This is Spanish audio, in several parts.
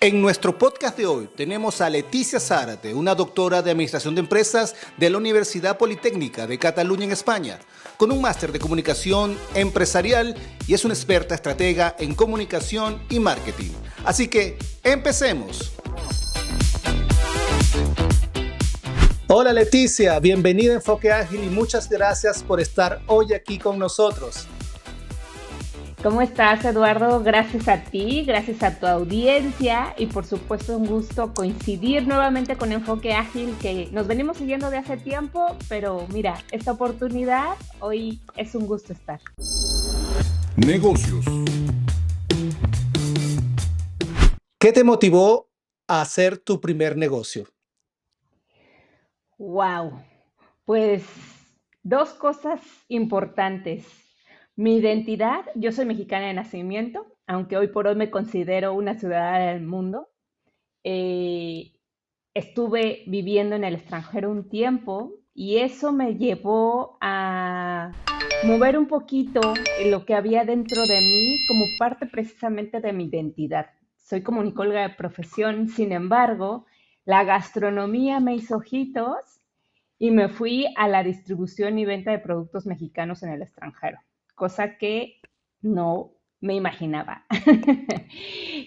En nuestro podcast de hoy tenemos a Leticia Zárate, una doctora de Administración de Empresas de la Universidad Politécnica de Cataluña en España, con un máster de comunicación empresarial y es una experta estratega en comunicación y marketing. Así que, empecemos. Hola Leticia, bienvenida a Enfoque Ágil y muchas gracias por estar hoy aquí con nosotros. ¿Cómo estás, Eduardo? Gracias a ti, gracias a tu audiencia y por supuesto un gusto coincidir nuevamente con Enfoque Ágil, que nos venimos siguiendo de hace tiempo, pero mira, esta oportunidad hoy es un gusto estar. Negocios. ¿Qué te motivó a hacer tu primer negocio? Wow, pues dos cosas importantes. Mi identidad, yo soy mexicana de nacimiento, aunque hoy por hoy me considero una ciudadana del mundo. Eh, Estuve viviendo en el extranjero un tiempo y eso me llevó a mover un poquito lo que había dentro de mí como parte precisamente de mi identidad. Soy comunicóloga de profesión, sin embargo, la gastronomía me hizo ojitos y me fui a la distribución y venta de productos mexicanos en el extranjero, cosa que no me imaginaba.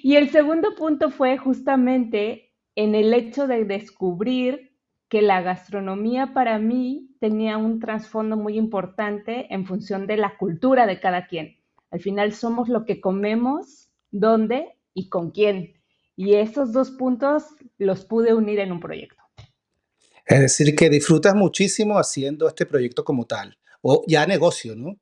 Y el segundo punto fue justamente en el hecho de descubrir que la gastronomía para mí tenía un trasfondo muy importante en función de la cultura de cada quien. Al final somos lo que comemos, dónde y con quién. Y esos dos puntos los pude unir en un proyecto. Es decir, que disfrutas muchísimo haciendo este proyecto como tal, o ya negocio, ¿no?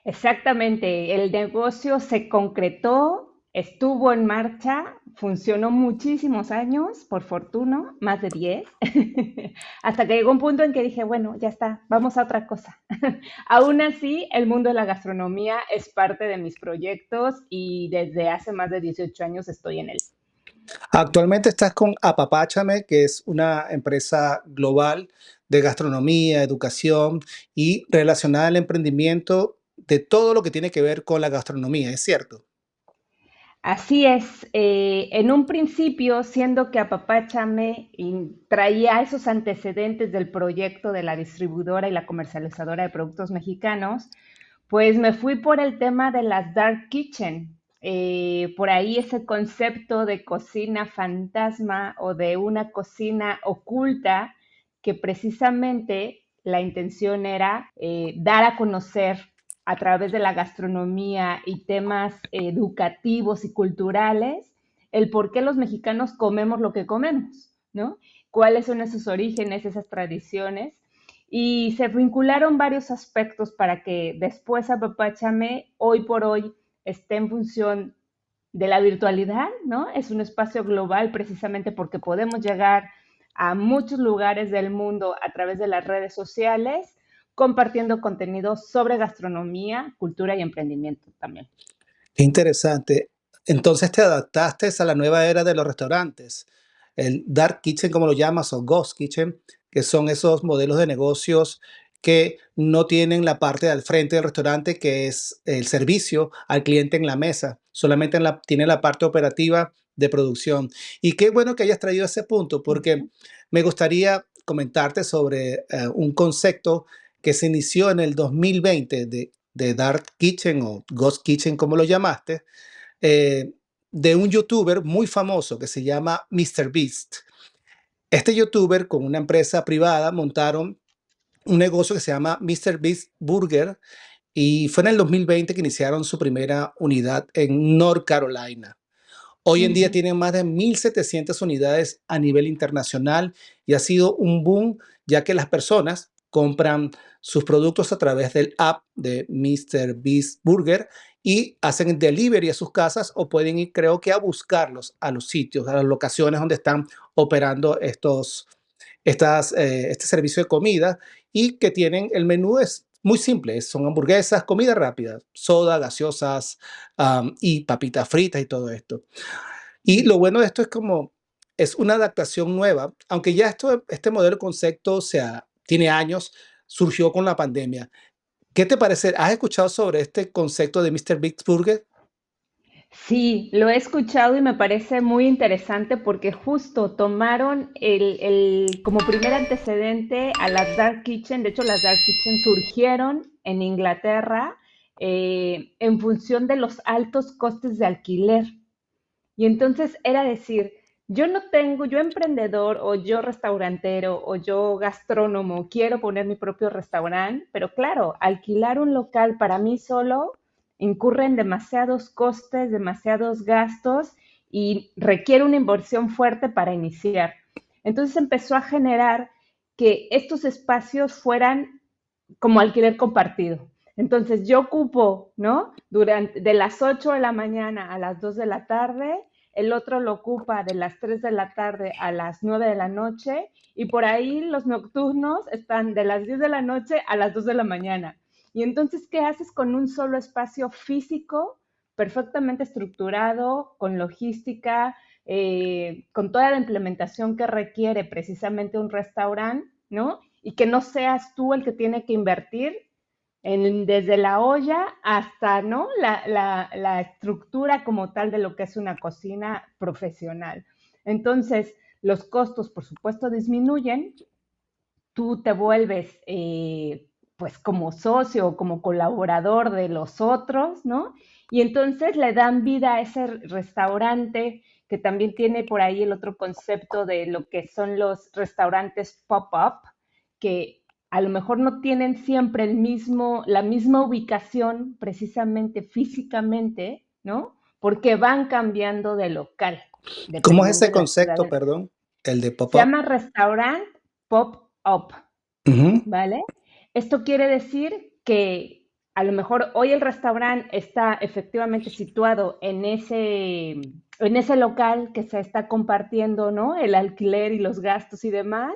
Exactamente, el negocio se concretó, estuvo en marcha, funcionó muchísimos años, por fortuna, más de 10, hasta que llegó un punto en que dije, bueno, ya está, vamos a otra cosa. Aún así, el mundo de la gastronomía es parte de mis proyectos y desde hace más de 18 años estoy en él. Actualmente estás con Apapáchame, que es una empresa global de gastronomía, educación y relacionada al emprendimiento de todo lo que tiene que ver con la gastronomía, ¿es cierto? Así es, en un principio, siendo que Apapáchame traía esos antecedentes del proyecto de la distribuidora y la comercializadora de productos mexicanos, pues me fui por el tema de las dark kitchen. Por ahí ese concepto de cocina fantasma o de una cocina oculta que precisamente la intención era dar a conocer a través de la gastronomía y temas educativos y culturales el por qué los mexicanos comemos lo que comemos, ¿no? ¿Cuáles son esos orígenes, esas tradiciones? Y se vincularon varios aspectos para que después Apapáchame hoy por hoy esté en función de la virtualidad, ¿no? Es un espacio global precisamente porque podemos llegar a muchos lugares del mundo a través de las redes sociales, compartiendo contenido sobre gastronomía, cultura y emprendimiento también. Qué interesante. Entonces te adaptaste a la nueva era de los restaurantes, el dark kitchen, como lo llamas, o ghost kitchen, que son esos modelos de negocios que no tienen la parte al frente del restaurante, que es el servicio al cliente en la mesa, solamente tiene la parte operativa de producción. Y qué bueno que hayas traído ese punto, Uh porque -huh. me gustaría comentarte sobre un concepto que se inició en el 2020 de Dark Kitchen o Ghost Kitchen, como lo llamaste, eh, de un youtuber muy famoso que se llama MrBeast. Este youtuber con una empresa privada montaron un negocio que se llama MrBeast Burger y fue en el 2020 que iniciaron su primera unidad en North Carolina. Hoy Uh en día -huh. tienen más de 1.700 unidades a nivel internacional y ha sido un boom ya que las personas compran sus productos a través del app de Mr. Beast Burger y hacen delivery a sus casas o pueden ir, creo que, a buscarlos a los sitios, a las locaciones donde están operando este servicio de comida y que tienen el menú es muy simple, son hamburguesas, comida rápida, soda, gaseosas y papitas fritas y todo esto. Y lo bueno de esto es como es una adaptación nueva, aunque ya este modelo de concepto tiene años, surgió con la pandemia. ¿Qué te parece? ¿Has escuchado sobre este concepto de Mr. Big's Burger? Sí, lo he escuchado y me parece muy interesante porque justo tomaron como primer antecedente a las Dark Kitchen. De hecho, las Dark Kitchen surgieron en Inglaterra en función de los altos costes de alquiler. Y entonces era decir, yo no tengo, yo emprendedor o yo restaurantero o yo gastrónomo, quiero poner mi propio restaurante, pero claro, alquilar un local para mí solo incurre en demasiados costes, demasiados gastos y requiere una inversión fuerte para iniciar. Entonces empezó a generar que estos espacios fueran como alquiler compartido. Entonces yo ocupo, ¿no? Durante de las 8 de la mañana a las 2 de la tarde, el otro lo ocupa de las 3 de la tarde a las 9 de la noche y por ahí los nocturnos están de las 10 de la noche a las 2 de la mañana. Y entonces, ¿qué haces con un solo espacio físico perfectamente estructurado, con logística, con toda la implementación que requiere precisamente un restaurante, ¿no? Y que no seas tú el que tiene que invertir desde la olla hasta, ¿no? La estructura como tal de lo que es una cocina profesional. Entonces, los costos, por supuesto, disminuyen, tú te vuelves pues como socio o como colaborador de los otros, ¿no? Y entonces le dan vida a ese restaurante que también tiene por ahí el otro concepto de lo que son los restaurantes pop-up, que a lo mejor no tienen siempre la misma ubicación precisamente físicamente, ¿no? Porque van cambiando de local, ¿Cómo es dependiendo ese de la ciudad. concepto, perdón? El de Se pop-up. llama restaurant pop-up. Ujú. ¿Vale? Esto quiere decir que a lo mejor hoy el restaurante está efectivamente situado en ese local que se está compartiendo, ¿no? El alquiler y los gastos y demás,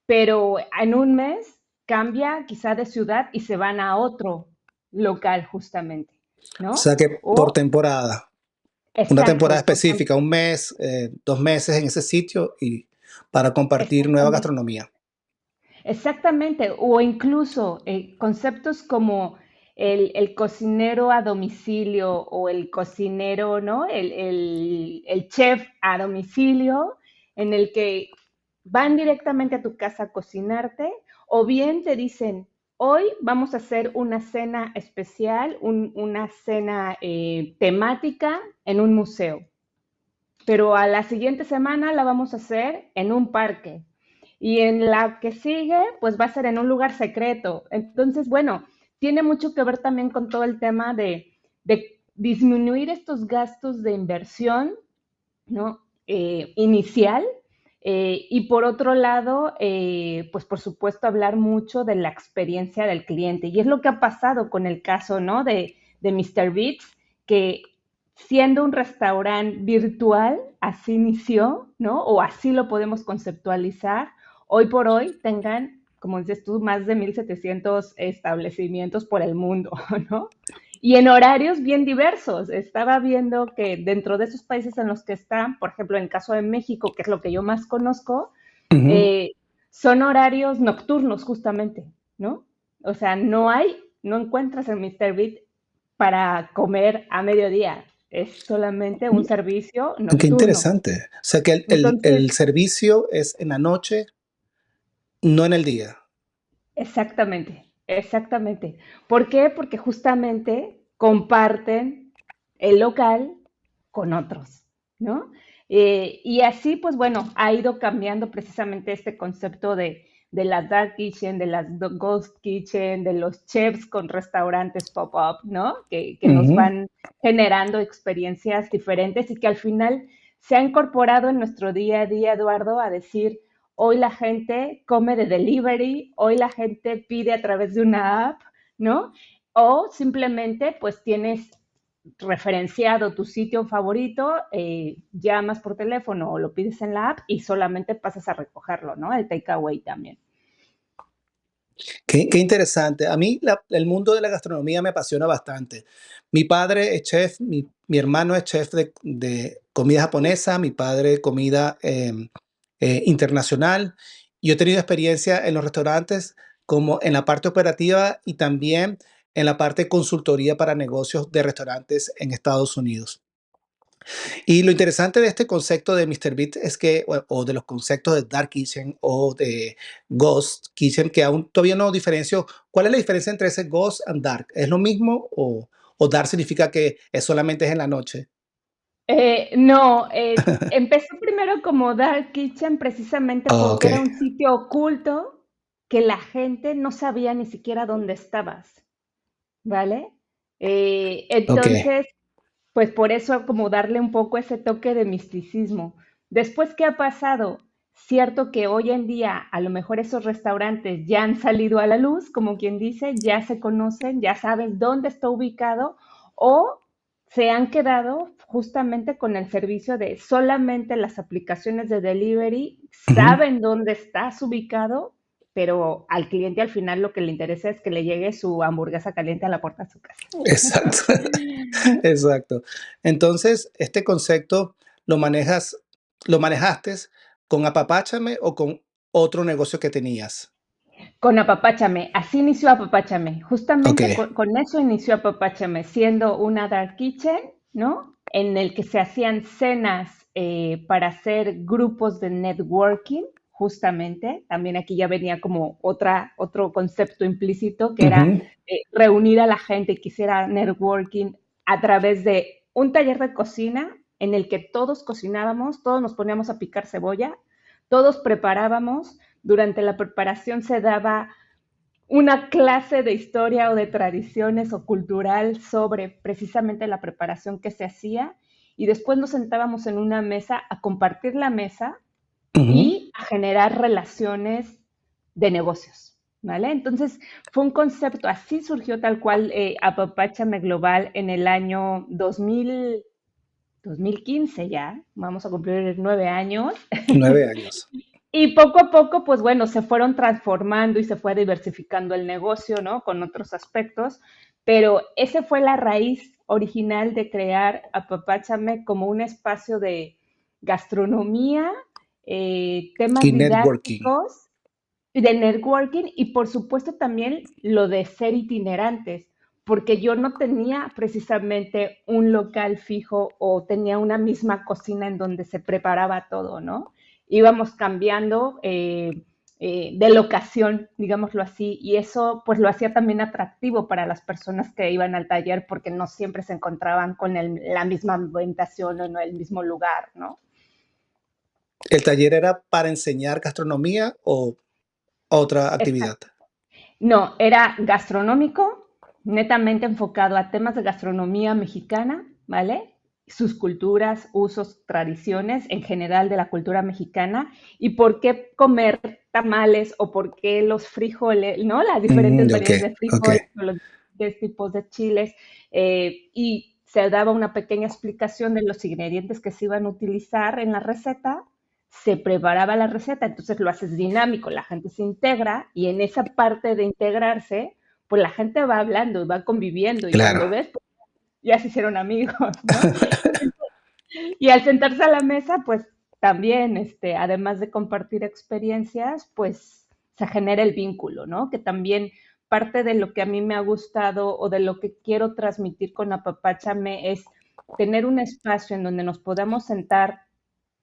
pero en un mes cambia quizá de ciudad y se van a otro local justamente, O ¿no? sea que por O, temporada, una temporada exacto, específica, un mes, 2 meses en ese sitio y para compartir nueva exactamente. gastronomía. Exactamente, o incluso conceptos como el cocinero a domicilio o el cocinero, ¿no? El chef a domicilio, en el que van directamente a tu casa a cocinarte, o bien te dicen, hoy vamos a hacer una cena especial, una cena temática en un museo, pero a la siguiente semana la vamos a hacer en un parque y en la que sigue, pues va a ser en un lugar secreto. Entonces, bueno, tiene mucho que ver también con todo el tema de disminuir estos gastos de inversión, ¿no? Inicial. Y por otro lado, pues por supuesto hablar mucho de la experiencia del cliente. Y es lo que ha pasado con el caso, ¿no? De Mr. Beats, que siendo un restaurante virtual, así inició, ¿no? O así lo podemos conceptualizar. Hoy por hoy tengan, como dices tú, más de 1,700 establecimientos por el mundo, ¿no? Y en horarios bien diversos. Estaba viendo que dentro de esos países en los que están, por ejemplo, en el caso de México, que es lo que yo más conozco, Ujú. eh, son horarios nocturnos justamente, ¿no? O sea, no encuentras el Mr. Beat para comer a mediodía. Es solamente un servicio Qué nocturno. interesante. O sea que Entonces, el servicio es en la noche, no en el día. exactamente, exactamente. ¿Por qué? Porque justamente comparten el local con otros, ¿no? Y así, pues bueno, ha ido cambiando precisamente este concepto de la dark kitchen, de las ghost kitchen, de los chefs con restaurantes pop-up, ¿no? Que nos Ujú. van generando experiencias diferentes y que al final se ha incorporado en nuestro día a día, Eduardo, a decir, hoy la gente come de delivery, hoy la gente pide a través de una app, ¿no? O simplemente pues tienes referenciado tu sitio favorito, llamas por teléfono o lo pides en la app y solamente pasas a recogerlo, ¿no? El takeaway también. Qué interesante. A mí el mundo de la gastronomía me apasiona bastante. Mi padre es chef, mi hermano es chef de comida japonesa, mi padre comida internacional. Yo he tenido experiencia en los restaurantes como en la parte operativa y también en la parte de consultoría para negocios de restaurantes en Estados Unidos. Y lo interesante de este concepto de Mr. Beat es que, o de los conceptos de Dark Kitchen o de Ghost Kitchen, que aún todavía no diferencio, ¿cuál es la diferencia entre ese Ghost and Dark? ¿Es lo mismo o Dark significa que es solamente es en la noche? No, empezó primero como Dark Kitchen precisamente Ok, porque era un sitio oculto que la gente no sabía ni siquiera dónde estabas, ¿vale? ok. Entonces, pues por eso como darle un poco ese toque de misticismo. Después, ¿qué ha pasado? Cierto que hoy en día a lo mejor esos restaurantes ya han salido a la luz, como quien dice, ya se conocen, ya sabes dónde está ubicado o se han quedado justamente con el servicio de solamente las aplicaciones de delivery Ujú. saben dónde estás ubicado, pero al cliente al final lo que le interesa es que le llegue su hamburguesa caliente a la puerta de su casa. Exacto, exacto. Entonces, este concepto lo manejas, lo manejaste con Apapáchame o con otro negocio que tenías. Con Apapáchame, así inició Apapáchame. Ok. Justamente con eso inició Apapáchame, siendo una dark kitchen, ¿no? En el que se hacían cenas para hacer grupos de networking, justamente. También aquí ya venía como otro concepto implícito, que era Ujú, reunir a la gente que hiciera networking a través de un taller de cocina en el que todos cocinábamos, todos nos poníamos a picar cebolla, todos preparábamos. Durante la preparación se daba una clase de historia o de tradiciones o cultural sobre precisamente la preparación que se hacía y después nos sentábamos en una mesa a compartir la mesa ujú. y a generar relaciones de negocios, ¿vale? Entonces fue un concepto, así surgió tal cual Apapáchame Global en el año 2015 ya, vamos a cumplir 9 años. 9 años. Y poco a poco, pues bueno, se fueron transformando y se fue diversificando el negocio, ¿no? Con otros aspectos, pero esa fue la raíz original de crear Apapáchame como un espacio de gastronomía, temas Y networking. didácticos, de networking y por supuesto también lo de ser itinerantes, porque yo no tenía precisamente un local fijo o tenía una misma cocina en donde se preparaba todo, ¿no? Íbamos cambiando de locación, digámoslo así, y eso pues lo hacía también atractivo para las personas que iban al taller porque no siempre se encontraban con la misma ambientación o en el mismo lugar, ¿no? ¿El taller era para enseñar gastronomía o otra actividad? No, era gastronómico, netamente enfocado a temas de gastronomía mexicana, ¿vale? Sus culturas, usos, tradiciones en general de la cultura mexicana y por qué comer tamales o por qué los frijoles, ¿no? Las diferentes Ok, variedades de ok. frijoles o los diferentes tipos de chiles y se daba una pequeña explicación de los ingredientes que se iban a utilizar en la receta, se preparaba la receta, entonces lo haces dinámico, la gente se integra y en esa parte de integrarse, pues la gente va hablando y va conviviendo y Claro. cuando ves, pues, ya se hicieron amigos, ¿no? Y al sentarse a la mesa, pues también, además de compartir experiencias, pues se genera el vínculo, ¿no? Que también parte de lo que a mí me ha gustado o de lo que quiero transmitir con Apapáchame es tener un espacio en donde nos podamos sentar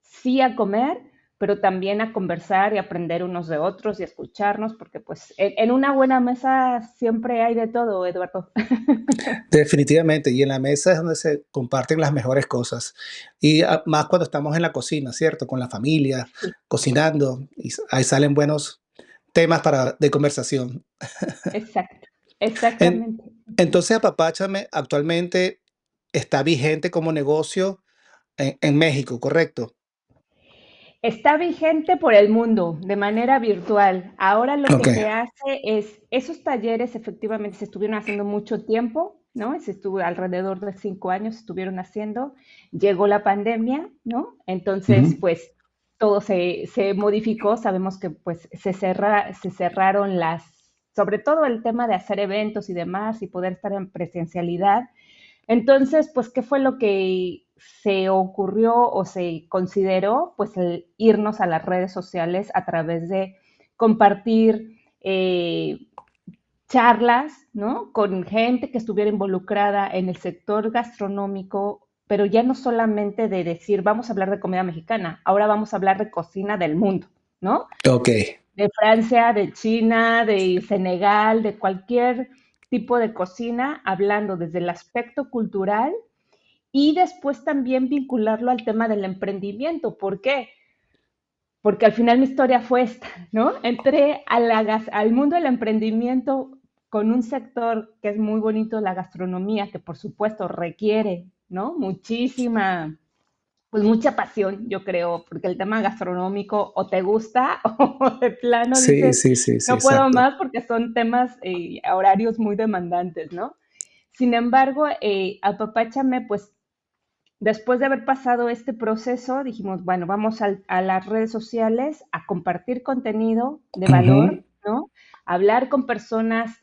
sí a comer, pero también a conversar y aprender unos de otros y escucharnos, porque pues en una buena mesa siempre hay de todo, Eduardo. Definitivamente. Y en la mesa es donde se comparten las mejores cosas. Y más cuando estamos en la cocina, ¿cierto? Con la familia, Sí, cocinando. Y ahí salen buenos temas de conversación. exacto, En- exactamente. entonces, Apapáchame actualmente está vigente como negocio en México, ¿correcto? Está vigente por el mundo de manera virtual. Ahora lo que Ok. se hace es, esos talleres efectivamente se estuvieron haciendo mucho tiempo, ¿no? Se estuvo alrededor de 5 años, se estuvieron haciendo. Llegó la pandemia, ¿no? Entonces, Ujú. pues todo se modificó. Sabemos que pues se cerraron sobre todo el tema de hacer eventos y demás y poder estar en presencialidad. Entonces, pues, ¿qué fue lo que se ocurrió o se consideró? Pues el irnos a las redes sociales a través de compartir charlas, ¿no? Con gente que estuviera involucrada en el sector gastronómico, pero ya no solamente de decir vamos a hablar de comida mexicana, ahora vamos a hablar de cocina del mundo, ¿no? Ok. De Francia, de China, de Senegal, de cualquier tipo de cocina, hablando desde el aspecto cultural y después también vincularlo al tema del emprendimiento. ¿Por qué? Porque al final mi historia fue esta, ¿no? Entré al mundo del emprendimiento con un sector que es muy bonito, la gastronomía, que por supuesto requiere, ¿no? Muchísima, pues mucha pasión, yo creo, porque el tema gastronómico o te gusta o de plano Sí, dices, sí, sí, sí, no puedo exacto. más porque son temas, horarios muy demandantes, ¿no? Sin embargo, Apapáchame, pues después de haber pasado este proceso, dijimos, bueno, vamos a las redes sociales a compartir contenido de Ujú. valor, ¿no? A hablar con personas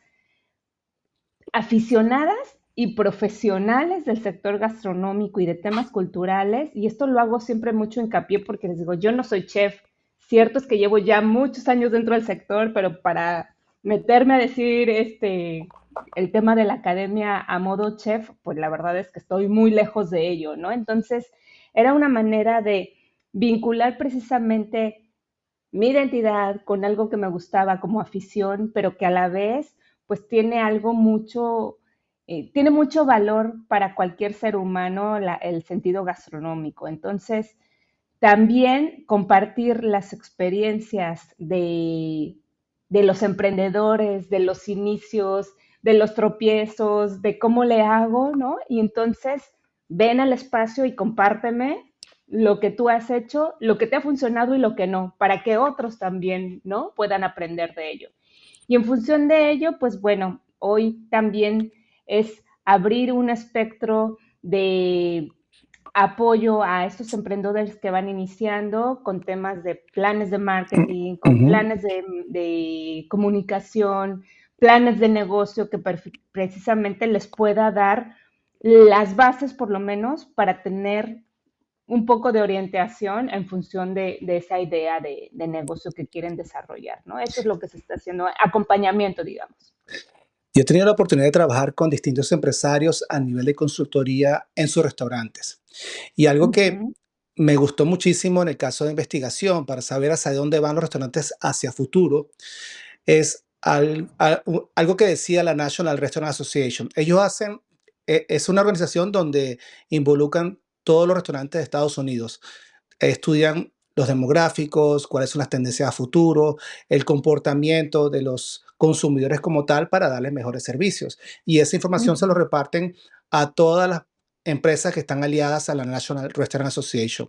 aficionadas y profesionales del sector gastronómico y de temas culturales, y esto lo hago siempre mucho hincapié porque les digo, yo no soy chef, cierto es que llevo ya muchos años dentro del sector, pero para meterme a decir el tema de la academia a modo chef, pues la verdad es que estoy muy lejos de ello, ¿no? Entonces, era una manera de vincular precisamente mi identidad con algo que me gustaba como afición, pero que a la vez pues tiene mucho valor para cualquier ser humano el sentido gastronómico. Entonces, también compartir las experiencias de los emprendedores, de los inicios, de los tropiezos, de cómo le hago, ¿no? Y entonces ven al espacio y compárteme lo que tú has hecho, lo que te ha funcionado y lo que no, para que otros también, ¿no? Puedan aprender de ello. Y en función de ello, pues bueno, hoy también es abrir un espectro de apoyo a estos emprendedores que van iniciando con temas de planes de marketing, con Ujú. planes de comunicación, planes de negocio que precisamente les pueda dar las bases por lo menos para tener un poco de orientación en función de esa idea de negocio que quieren desarrollar, ¿no? Eso es lo que se está haciendo, acompañamiento, digamos. Yo he tenido la oportunidad de trabajar con distintos empresarios a nivel de consultoría en sus restaurantes. Y algo que Ujú, me gustó muchísimo en el caso de investigación para saber hacia dónde van los restaurantes hacia futuro es algo que decía la National Restaurant Association. Ellos hacen, es una organización donde involucran todos los restaurantes de Estados Unidos. Estudian los demográficos, cuáles son las tendencias a futuro, el comportamiento de los consumidores como tal para darles mejores servicios. Y esa información se lo ujú, reparten a todas las empresas que están aliadas a la National Restaurant Association.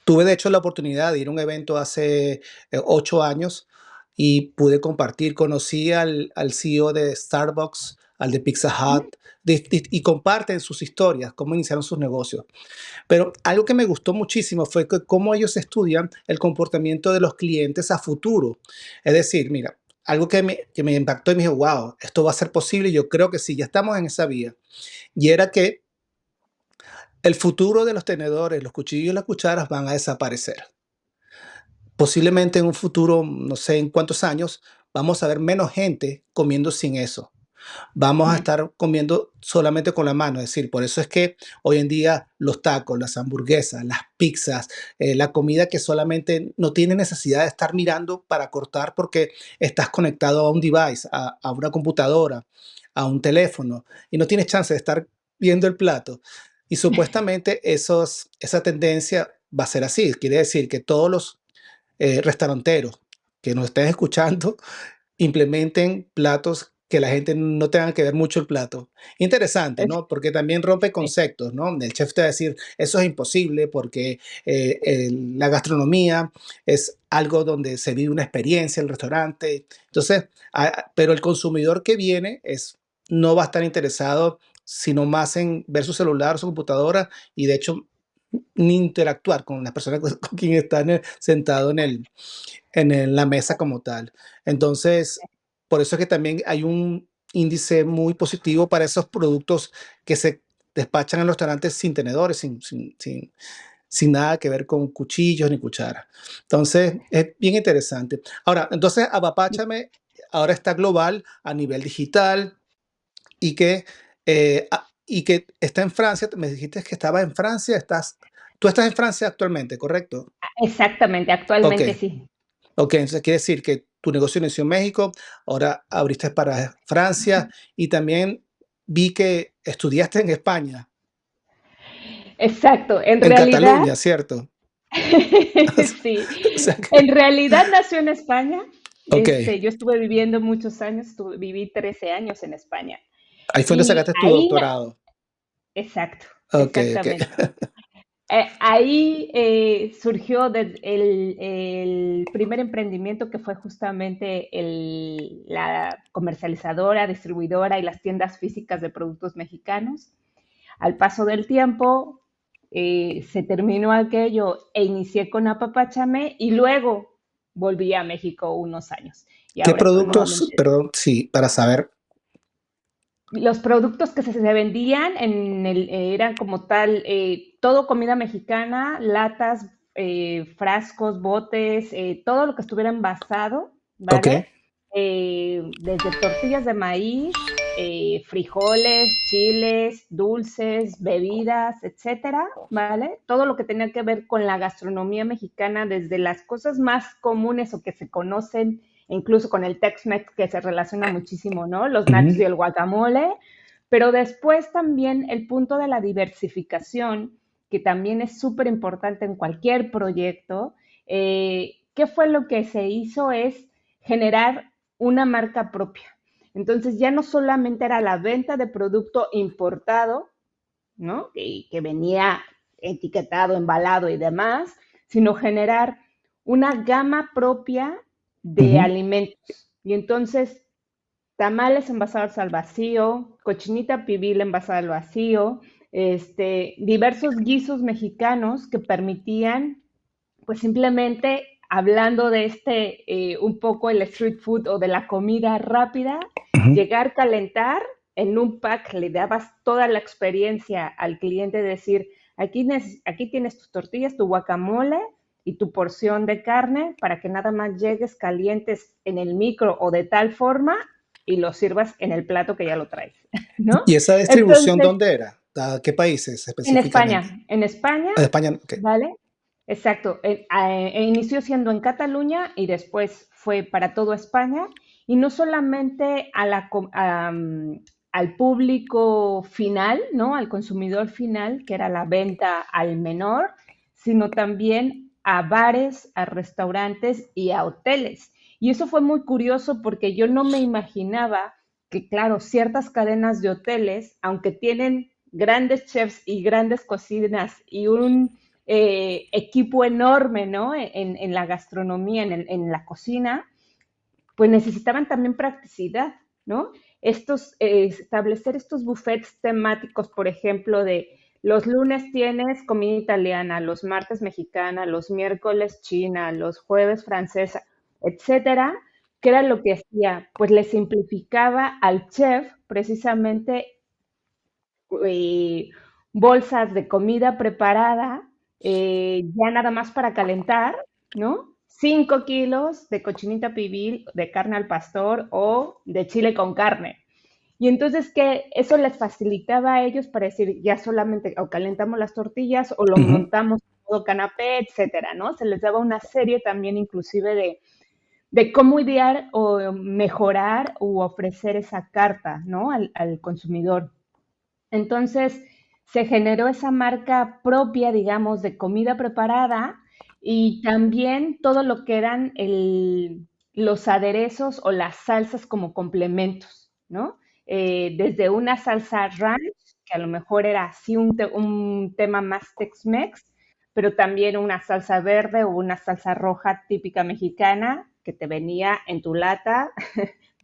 Tuve de hecho la oportunidad de ir a un evento hace 8 años y pude compartir, conocí al CEO de Starbucks, al de Pizza ujú. Hut, y comparten sus historias, cómo iniciaron sus negocios. Pero algo que me gustó muchísimo fue que cómo ellos estudian el comportamiento de los clientes a futuro. Es decir, mira, algo que me impactó y me dijo, wow, esto va a ser posible. Y yo creo que sí, ya estamos en esa vía. Y era que el futuro de los tenedores, los cuchillos y las cucharas van a desaparecer. Posiblemente en un futuro, no sé en cuántos años, vamos a ver menos gente comiendo sin eso. Vamos a estar comiendo solamente con la mano. Es decir, por eso es que hoy en día los tacos, las hamburguesas, las pizzas, la comida que solamente no tiene necesidad de estar mirando para cortar porque estás conectado a un device, a una computadora, a un teléfono y no tienes chance de estar viendo el plato. Y supuestamente esa tendencia va a ser así. Quiere decir que todos los restauranteros que nos estén escuchando implementen platos que la gente no tenga que ver mucho el plato. Interesante, Es- ¿no? Porque también rompe sí, conceptos, ¿no? El chef te va a decir, eso es imposible porque la gastronomía es algo donde se vive una experiencia, el restaurante. Entonces, pero el consumidor que viene no va a estar interesado sino más en ver su celular, su computadora y de hecho ni interactuar con las personas con quien están sentado la mesa como tal. Entonces, por eso es que también hay un índice muy positivo para esos productos que se despachan en los restaurantes sin tenedores, sin nada que ver con cuchillos ni cucharas. Entonces, es bien interesante. Ahora, entonces, Apapáchame ahora está global a nivel digital y que y que está en Francia, me dijiste que estaba en Francia, tú estás en Francia actualmente, ¿correcto? Exactamente, Ok, actualmente sí. ok, entonces quiere decir que tu negocio inició en México, ahora abriste para Francia y también vi que estudiaste en España, Exacto, en en realidad, Cataluña, ¿cierto? sí, O sea en que, realidad nació en España. ok, Yo estuve viviendo muchos años, viví 13 años en España. ahí fue donde Y sacaste tu ahí, doctorado. exacto, Ok, ok. exactamente. Ahí surgió el primer emprendimiento que fue justamente la comercializadora, distribuidora y las tiendas físicas de productos mexicanos. Al paso del tiempo se terminó aquello e inicié con Apapáchame y luego volví a México unos años y ¿Qué ahora estoy productos, nuevamente. perdón, sí, para saber? Los productos que se vendían eran como tal, todo comida mexicana, latas, frascos, botes, todo lo que estuviera envasado, Ok. ¿vale? Desde tortillas de maíz, frijoles, chiles, dulces, bebidas, etcétera, ¿vale? Todo lo que tenía que ver con la gastronomía mexicana, desde las cosas más comunes o que se conocen incluso con el Tex-Mex que se relaciona muchísimo, ¿no? Los nachos Ujú, y el guacamole, pero después también el punto de la diversificación, que también es súper importante en cualquier proyecto. ¿Qué fue lo que se hizo? Es generar una marca propia. Entonces ya no solamente era la venta de producto importado, ¿no? Que venía etiquetado, embalado y demás, sino generar una gama propia de ujú. alimentos. Y entonces, tamales envasados al vacío, cochinita pibil envasada al vacío, diversos guisos mexicanos que permitían, pues simplemente hablando de un poco el street food o de la comida rápida, Ujú. llegar, calentar, en un pack le dabas toda la experiencia al cliente, de decir, aquí tienes tus tortillas, tu guacamole y tu porción de carne para que nada más llegues calientes en el micro o de tal forma y lo sirvas en el plato que ya lo traes, ¿no? ¿Y esa distribución Entonces, dónde era? ¿A qué países específicamente? En España, ¿En España? Ok. ¿vale? Exacto. Inició siendo en Cataluña y después fue para toda España. Y no solamente al público final, ¿no? Al consumidor final, que era la venta al menor, sino también a bares, a restaurantes y a hoteles. Y eso fue muy curioso porque yo no me imaginaba que, claro, ciertas cadenas de hoteles, aunque tienen grandes chefs y grandes cocinas y un equipo enorme, ¿no? En la gastronomía, en la cocina, pues necesitaban también practicidad, ¿no? Establecer estos buffets temáticos, por ejemplo, de los lunes tienes comida italiana, los martes mexicana, los miércoles china, los jueves francesa, etcétera, ¿qué era lo que hacía? Pues le simplificaba al chef precisamente eh, bolsas de comida preparada, ya nada más para calentar, ¿no? 5 kilos de cochinita pibil, de carne al pastor o de chile con carne. Y entonces que eso les facilitaba a ellos para decir, ya solamente o calentamos las tortillas o lo Ujú. montamos en modo canapé, etcétera, ¿no? Se les daba una serie también inclusive de cómo idear o mejorar u ofrecer esa carta, ¿no? Al consumidor. Entonces se generó esa marca propia, digamos, de comida preparada y también todo lo que eran los aderezos o las salsas como complementos, ¿no? Desde una salsa ranch, que a lo mejor era así un tema más Tex-Mex, pero también una salsa verde o una salsa roja típica mexicana que te venía en tu lata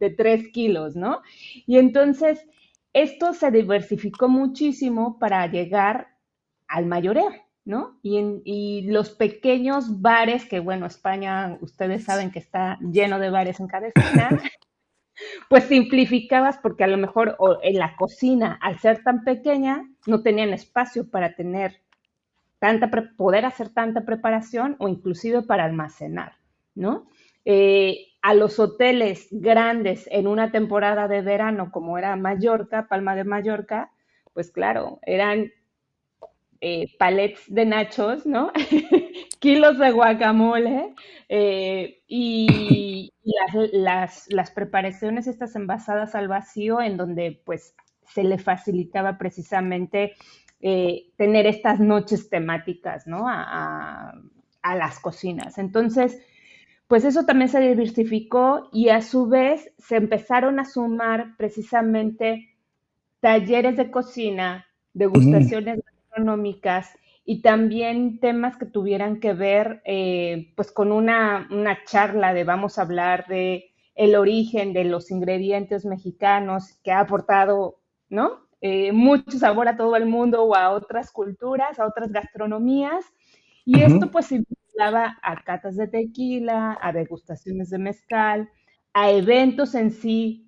de 3 kilos, ¿no? Y entonces esto se diversificó muchísimo para llegar al mayoreo, ¿no? Y los pequeños bares, que bueno, España, ustedes saben que está lleno de bares en cada esquina, pues simplificabas porque a lo mejor en la cocina, al ser tan pequeña, no tenían espacio para tener poder hacer tanta preparación o inclusive para almacenar, ¿no? A los hoteles grandes en una temporada de verano, como era Mallorca, Palma de Mallorca, pues claro, eran palets de nachos, ¿no? Kilos de guacamole y las preparaciones estas envasadas al vacío en donde pues se le facilitaba precisamente tener estas noches temáticas, ¿no? A las cocinas. Entonces, pues eso también se diversificó y a su vez se empezaron a sumar precisamente talleres de cocina, Mm, degustaciones gastronómicas y también temas que tuvieran que ver pues con una charla de vamos a hablar de el origen de los ingredientes mexicanos que ha aportado, ¿no? Mucho sabor a todo el mundo o a otras culturas, a otras gastronomías. Y esto ujú, pues se vinculaba a catas de tequila, a degustaciones de mezcal, a eventos en sí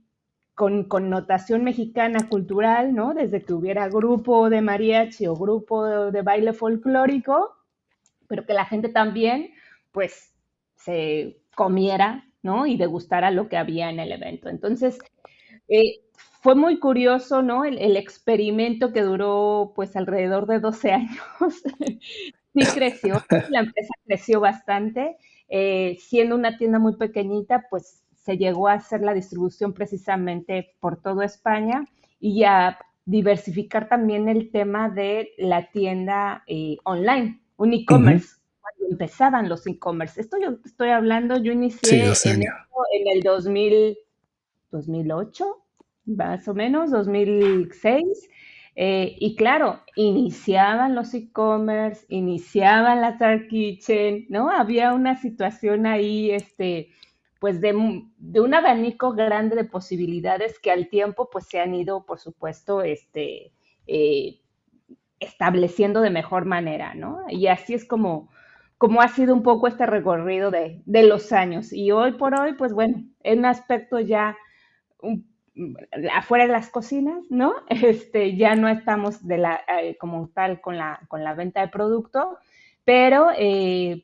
con connotación mexicana cultural, ¿no? Desde que hubiera grupo de mariachi o grupo de baile folclórico, pero que la gente también, pues, se comiera, ¿no? Y degustara lo que había en el evento. Entonces, fue muy curioso, ¿no? El experimento que duró, pues, alrededor de 12 años. Sí creció, la empresa creció bastante, siendo una tienda muy pequeñita, pues se llegó a hacer la distribución precisamente por toda España y a diversificar también el tema de la tienda online, un ujú. e-commerce, cuando empezaban los e-commerce. Esto yo estoy hablando, yo Sí, inicié 12 en años. esto en el 2008, más o menos, 2006. Y claro, iniciaban los e-commerce, iniciaban las dark kitchen, ¿no? Había una situación ahí, pues de un abanico grande de posibilidades que al tiempo pues se han ido, por supuesto, eh, estableciendo de mejor manera, ¿no? Y así es como ha sido un poco este recorrido de los años. Y hoy por hoy, pues bueno, en un aspecto ya un, afuera de las cocinas, ¿no? Ya no estamos como tal con la venta de producto, pero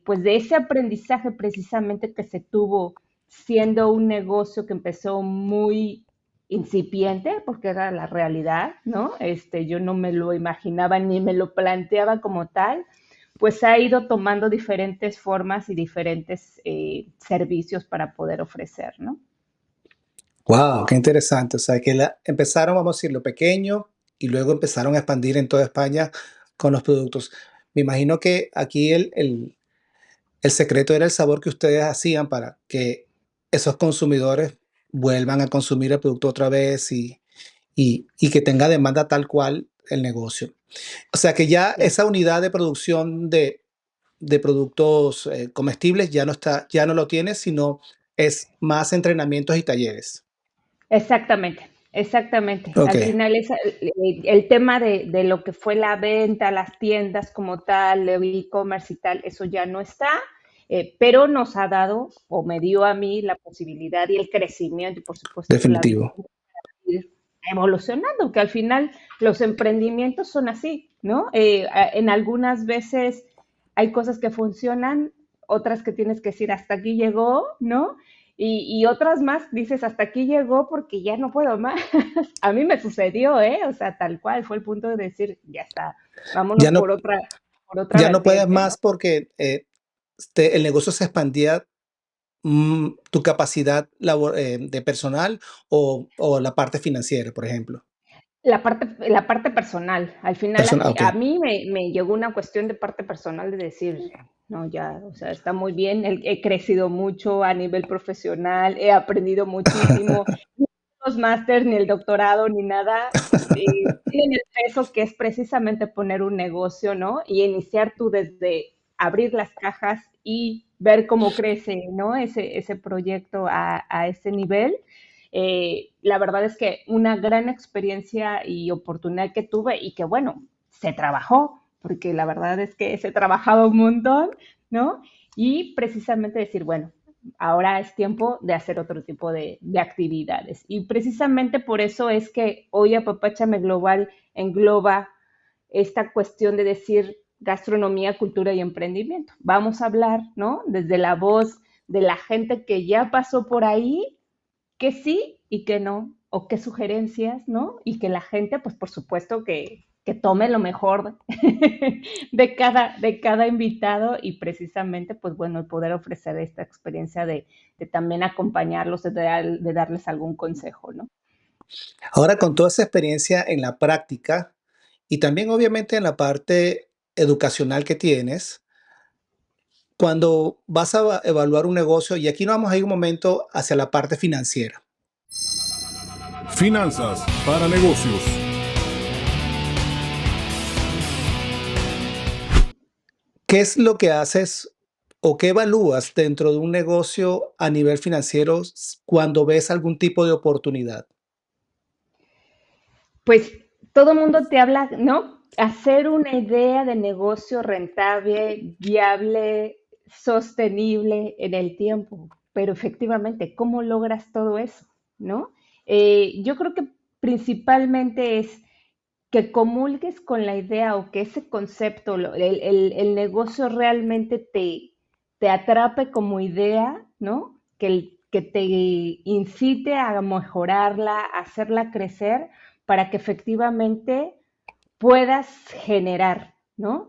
pues de ese aprendizaje precisamente que se tuvo siendo un negocio que empezó muy incipiente, porque era la realidad, ¿no? Yo no me lo imaginaba ni me lo planteaba como tal, pues ha ido tomando diferentes formas y diferentes servicios para poder ofrecer, ¿no? Wow, qué interesante. O sea, que empezaron, vamos a decirlo, pequeño y luego empezaron a expandir en toda España con los productos. Me imagino que aquí el secreto era el sabor que ustedes hacían para que esos consumidores vuelvan a consumir el producto otra vez y que tenga demanda tal cual el negocio. O sea que ya Sí. esa unidad de producción de productos comestibles ya no está, ya no lo tiene, sino es más entrenamientos y talleres. Exactamente, exactamente. Ok, Al final es el tema de lo que fue la venta, las tiendas como tal, el e-commerce y tal, eso ya no está, pero nos ha dado o me dio a mí la posibilidad y el crecimiento y por supuesto la definitivo. visión de ir evolucionando, que al final los emprendimientos son así, ¿no? En algunas veces hay cosas que funcionan, otras que tienes que decir hasta aquí llegó, ¿no? Y otras más dices hasta aquí llegó porque ya no puedo más. A mí me sucedió, ¿eh? O sea, tal cual fue el punto de decir, ya está, vámonos Ya no, por otra ya no puedes vertiente, ¿no? más porque el negocio se expandía tu capacidad de personal o la parte financiera, por ejemplo. La parte personal, al final Personal, ok, a mí me llegó una cuestión de parte personal de decir, no, ya, o sea, está muy bien, he crecido mucho a nivel profesional, he aprendido muchísimo, los másters, ni el doctorado, ni nada, tienen el peso que es precisamente poner un negocio, ¿no? Y iniciar tú desde abrir las cajas y ver cómo crece, ¿no? Ese proyecto a ese nivel. La verdad es que una gran experiencia y oportunidad que tuve y que, bueno, se trabajó, porque la verdad es que se trabajaba un montón, ¿no? Y precisamente decir, bueno, ahora es tiempo de hacer otro tipo de actividades. Y precisamente por eso es que hoy Apapáchame Global engloba esta cuestión de decir gastronomía, cultura y emprendimiento. Vamos a hablar, ¿no? Desde la voz de la gente que ya pasó por ahí, que sí y que no, o qué sugerencias, ¿no? Y que la gente, pues por supuesto que tome lo mejor de cada invitado y precisamente, pues bueno, el poder ofrecer esta experiencia de también acompañarlos, de darles algún consejo, ¿no? Ahora, con toda esa experiencia en la práctica y también obviamente en la parte educacional que tienes, cuando vas a evaluar un negocio, y aquí nos vamos a ir un momento hacia la parte financiera. Finanzas para negocios. ¿Qué es lo que haces o qué evalúas dentro de un negocio a nivel financiero cuando ves algún tipo de oportunidad? Pues todo el mundo te habla, ¿no? Hacer una idea de negocio rentable, viable, sostenible en el tiempo. Pero efectivamente, ¿cómo logras todo eso? ¿No? Yo creo que principalmente es que comulgues con la idea o que ese concepto, el negocio realmente te atrape como idea, ¿no? Que te incite a mejorarla, a hacerla crecer para que efectivamente puedas generar, ¿no?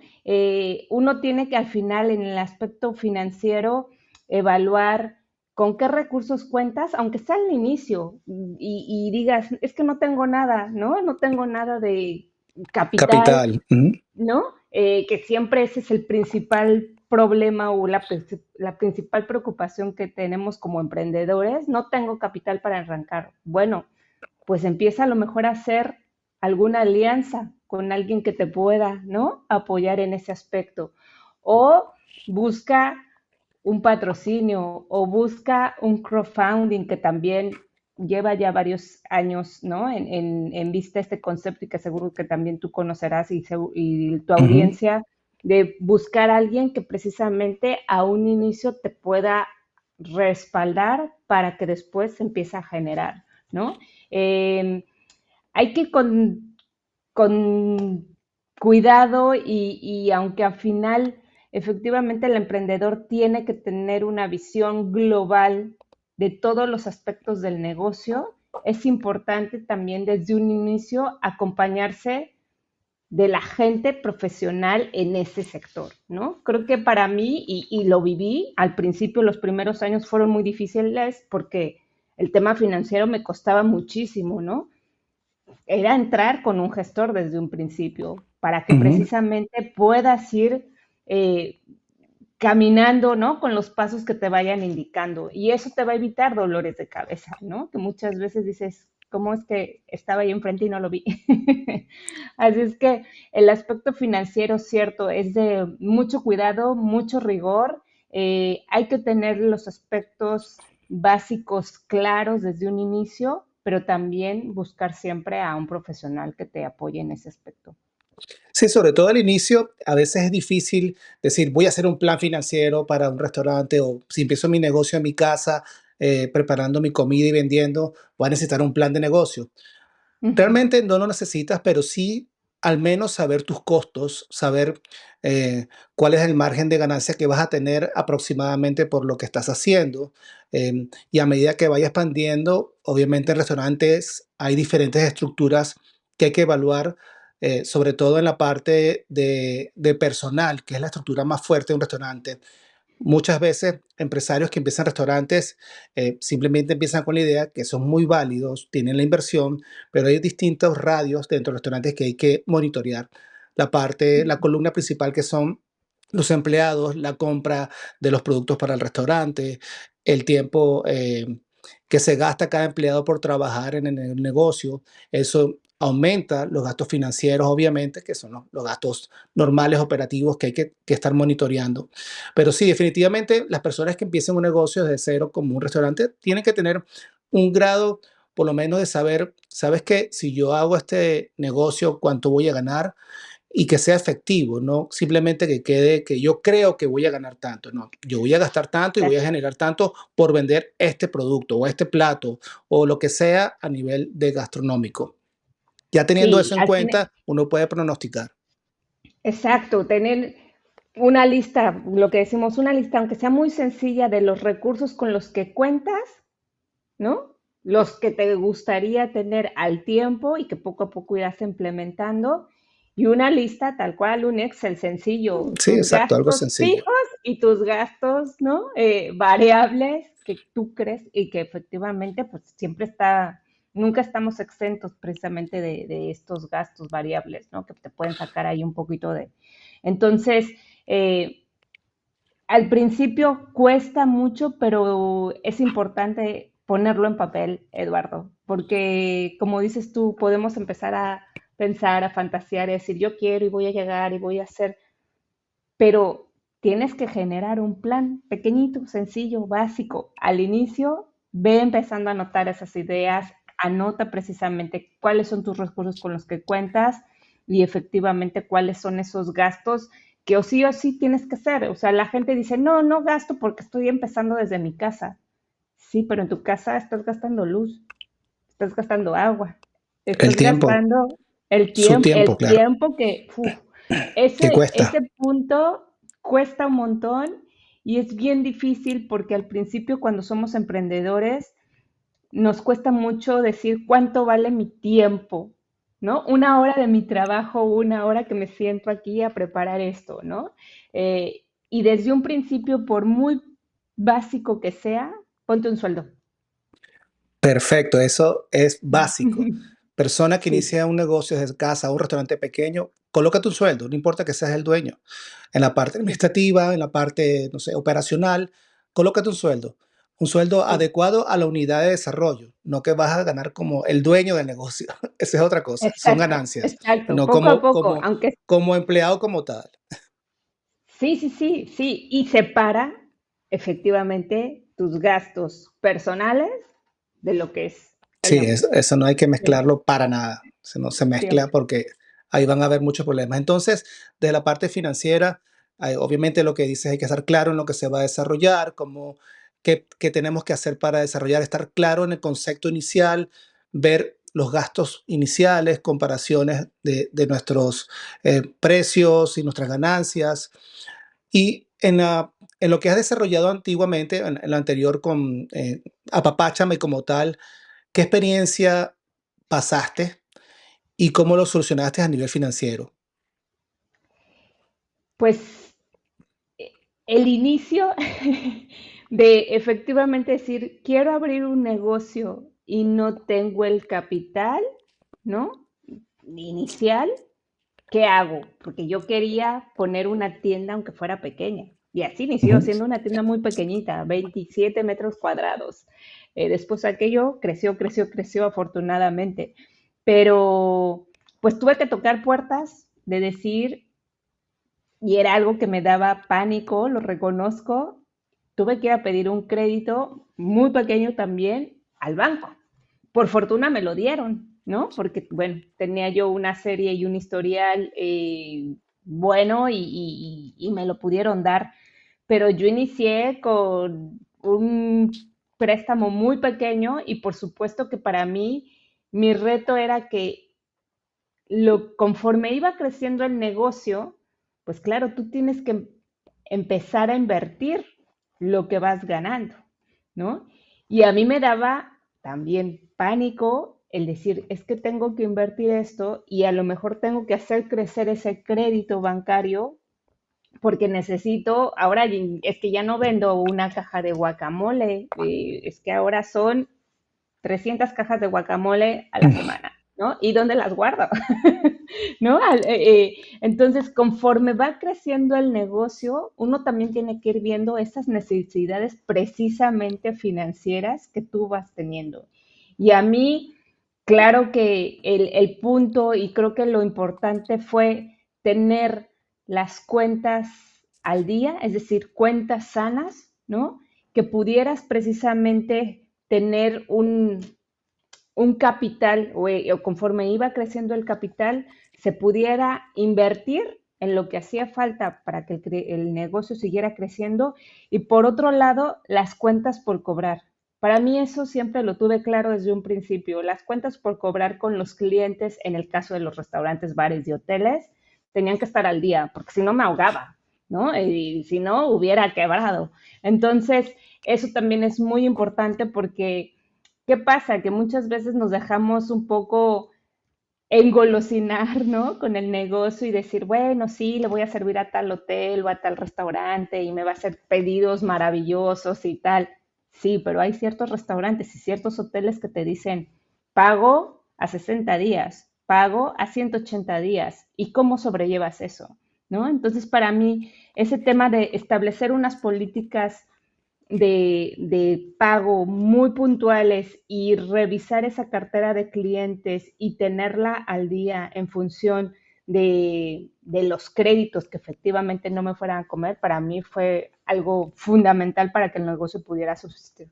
Uno tiene que al final en el aspecto financiero evaluar con qué recursos cuentas, aunque sea al inicio y digas, es que no tengo nada, ¿no? No tengo nada de capital, Capital. Ujú. ¿no? Que siempre ese es el principal problema o la principal preocupación que tenemos como emprendedores. No tengo capital para arrancar. Bueno, pues empieza a lo mejor a hacer alguna alianza con alguien que te pueda, ¿no? Apoyar en ese aspecto. O busca un patrocinio o busca un crowdfunding que también lleva ya varios años, ¿no? En vista este concepto y que seguro que también tú conocerás y tu Ujú. audiencia de buscar a alguien que precisamente a un inicio te pueda respaldar para que después se empiece a generar, ¿no? Eh, hay que ir con cuidado y aunque al final efectivamente el emprendedor tiene que tener una visión global de todos los aspectos del negocio, es importante también desde un inicio acompañarse de la gente profesional en ese sector, ¿no? Creo que para mí, y lo viví, al principio los primeros años fueron muy difíciles porque el tema financiero me costaba muchísimo, ¿no? Era entrar con un gestor desde un principio para que Ujú. precisamente puedas ir eh, caminando, ¿no? Con los pasos que te vayan indicando. Y eso te va a evitar dolores de cabeza, ¿no? Que muchas veces dices, ¿cómo es que estaba ahí enfrente y no lo vi? Así es que el aspecto financiero, cierto, es de mucho cuidado, mucho rigor. Hay que tener los aspectos básicos claros desde un inicio, pero también buscar siempre a un profesional que te apoye en ese aspecto. Sí, sobre todo al inicio, a veces es difícil decir, voy a hacer un plan financiero para un restaurante o si empiezo mi negocio en mi casa, preparando mi comida y vendiendo, voy a necesitar un plan de negocio. Ujú. Realmente no lo necesitas, pero sí al menos saber tus costos, saber cuál es el margen de ganancia que vas a tener aproximadamente por lo que estás haciendo. Y a medida que vaya expandiendo, obviamente en restaurantes hay diferentes estructuras que hay que evaluar, sobre todo en la parte de personal, que es la estructura más fuerte de un restaurante. Muchas veces empresarios que empiezan restaurantes simplemente empiezan con la idea que son muy válidos, tienen la inversión, pero hay distintos radios dentro de los restaurantes que hay que monitorear. La columna principal que son los empleados, la compra de los productos para el restaurante, el tiempo que se gasta cada empleado por trabajar en el negocio. Eso aumenta los gastos financieros, obviamente, que son los gastos normales operativos que hay que estar monitoreando. Pero sí, definitivamente las personas que empiecen un negocio desde cero como un restaurante tienen que tener un grado por lo menos de saber, sabes que si yo hago este negocio, cuánto voy a ganar y que sea efectivo, no simplemente que quede que yo creo que voy a ganar tanto, no, yo voy a gastar tanto y voy a generar tanto por vender este producto o este plato o lo que sea a nivel de gastronómico. Ya teniendo Sí, eso en al fin, cuenta, uno puede pronosticar. exacto, tener una lista, lo que decimos, una lista, aunque sea muy sencilla, de los recursos con los que cuentas, ¿no? los que te gustaría tener al tiempo y que poco a poco irás implementando, y una lista tal cual, un Excel sencillo, Sí, tus exacto, algo gastos sencillo. fijos y tus gastos, ¿no? Variables que tú crees y que efectivamente pues siempre está, nunca estamos exentos precisamente de estos gastos variables, ¿no? Que te pueden sacar ahí un poquito de... Entonces, eh, al principio cuesta mucho, pero es importante ponerlo en papel, Eduardo, porque como dices tú, podemos empezar a pensar, a fantasear y decir, yo quiero y voy a llegar y voy a hacer, pero tienes que generar un plan pequeñito, sencillo, básico. Al inicio, ve empezando a anotar esas ideas, anota precisamente cuáles son tus recursos con los que cuentas y efectivamente cuáles son esos gastos que o sí tienes que hacer. O sea, la gente dice, no, no gasto porque estoy empezando desde mi casa. Sí, pero en tu casa estás gastando luz, estás gastando agua, El estás tiempo, gastando su el tiempo, claro, tiempo que, que ese cuesta. punto cuesta un montón y es bien difícil porque al principio cuando somos emprendedores nos cuesta mucho decir cuánto vale mi tiempo, ¿no? Una hora de mi trabajo, una hora que me siento aquí a preparar esto, ¿no? Y desde un principio, por muy básico que sea, ponte un sueldo. Perfecto, eso es básico. Persona que Sí, inicia un negocio desde casa, un restaurante pequeño, colócate un sueldo, no importa que seas el dueño. En la parte sí, administrativa, en la parte, no sé, operacional, colócate un sueldo. Un sueldo sí. adecuado a la unidad de desarrollo, no que vas a ganar como el dueño del negocio. Esa es otra cosa, son Exacto, ganancias, exacto, no poco a como, poco, como, aunque como empleado como tal. sí, sí, sí, sí, y separa efectivamente tus gastos personales de lo que es el Sí, negocio. eso no hay que Siempre, mezclarlo para nada. Se no se mezcla siempre. porque ahí van a haber muchos problemas. Entonces, de la parte financiera, obviamente lo que dices hay que estar claro en lo que se va a desarrollar, cómo, qué tenemos que hacer para desarrollar, estar claro en el concepto inicial, ver los gastos iniciales, comparaciones de nuestros precios y nuestras ganancias. Y en lo que has desarrollado antiguamente, en lo anterior con Apapáchame como tal, ¿qué experiencia pasaste y cómo lo solucionaste a nivel financiero? Pues el inicio de efectivamente decir, quiero abrir un negocio y no tengo el capital, ¿no? Inicial, ¿qué hago? Porque yo quería poner una tienda aunque fuera pequeña. Y así inició, Ujú. siendo una tienda muy pequeñita, 27 metros cuadrados. Después aquello creció, creció, creció afortunadamente. Pero pues tuve que tocar puertas de decir, y era algo que me daba pánico, lo reconozco, tuve que ir a pedir un crédito muy pequeño también al banco. Por fortuna me lo dieron, ¿no? Porque, bueno, tenía yo una serie y un historial bueno y me lo pudieron dar, pero yo inicié con un préstamo muy pequeño y por supuesto que para mí mi reto era que conforme iba creciendo el negocio, pues claro, tú tienes que empezar a invertir lo que vas ganando, ¿no? Y a mí me daba también pánico el decir, es que tengo que invertir esto y a lo mejor tengo que hacer crecer ese crédito bancario porque necesito, ahora es que ya no vendo una caja de guacamole, es que ahora son 300 cajas de guacamole a la semana, ¿no? ¿Y dónde las guardo? ¿No? Entonces, conforme va creciendo el negocio, uno también tiene que ir viendo esas necesidades precisamente financieras que tú vas teniendo. Y a mí, claro que el punto y creo que lo importante fue tener las cuentas al día, es decir, cuentas sanas, ¿no? Que pudieras precisamente tener un capital o conforme iba creciendo el capital, se pudiera invertir en lo que hacía falta para que el negocio siguiera creciendo y por otro lado, las cuentas por cobrar. Para mí eso siempre lo tuve claro desde un principio. Las cuentas por cobrar con los clientes, en el caso de los restaurantes, bares y hoteles, tenían que estar al día, porque si no me ahogaba, ¿no? Y si no, hubiera quebrado. Entonces, eso también es muy importante porque ¿qué pasa? Que muchas veces nos dejamos un poco engolosinar, ¿no? Con el negocio y decir, bueno, sí, le voy a servir a tal hotel o a tal restaurante y me va a hacer pedidos maravillosos y tal. Sí, pero hay ciertos restaurantes y ciertos hoteles que te dicen, pago a 60 días, pago a 180 días. ¿Y cómo sobrellevas eso? ¿No? Entonces, para mí, ese tema de establecer unas políticas de pago muy puntuales y revisar esa cartera de clientes y tenerla al día en función de los créditos que efectivamente no me fueran a comer, para mí fue algo fundamental para que el negocio pudiera subsistir.